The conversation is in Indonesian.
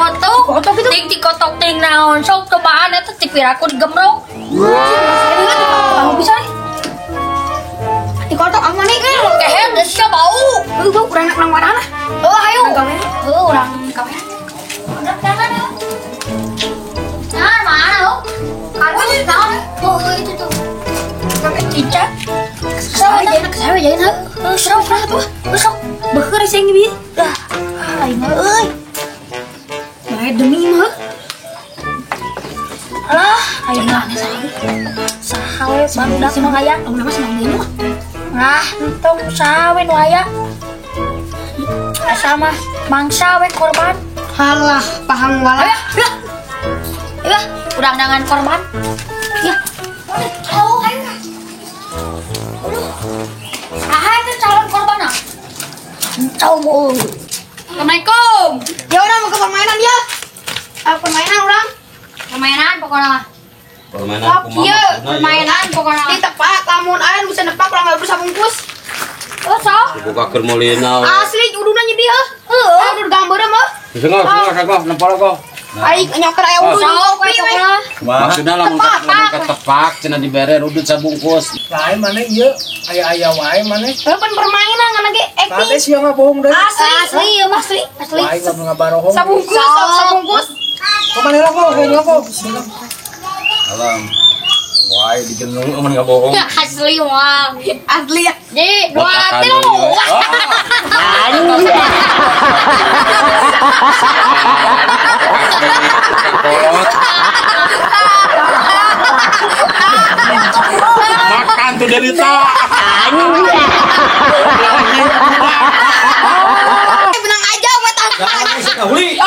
kotok gitu. Ting kotok ting naon sok cobaan eta tik aku digemrong. Kamu bisa nih. Di kotok aman nih. Keher desa bau. Bau urang nak nang mana? Ayo. Urang kamera. Udah jangan yuk. Nah, mana lo? Kamu tahu? Itu tuh. Pakai cicak. Saya jalan ha. Sok tuh. Sok. Beukeur sing ieu. Dah. Aing euy. Bae demi mah. Alah, aing mah sahawe barudak mah aya. Nama senang deui mah. Nah, entong sawe nu aya. Asa mah mangsa we korban. Halah, paham walah. Ya, udah dengan korban. Ya. Tahu ayo. Itu calon korban ah. Tahu. Assalamualaikum. Ya udah mau ke permainan dia. Permainan orang. Permainan pokoknya. Permainan pokoknya. Ditepak lamun aya bisa nepak urang enggak bisa bungkus. Oh, sok. Buka keur molina. Asli uduna nya dia. Heuh, udah gambar mah. Sengok kagok nempel kok. Ai nyoker aya udu kopi we. Maksudna lamun ketepak cenah dibere udut sabungkus. Lain mana ieu? Aya wae mana? Pan permainan ngana ge acting. Kade sia ngabohong deui. Asli ieu mah asli. Wae ngabung ngabarohong. Sabungkus. Kumaneh kok ngoko. Alam. Wae digenung aman ngabohong. Asli mah. Asli ya. Jadi 2 Makan tuh derita. Benang aja buat anak. Uli.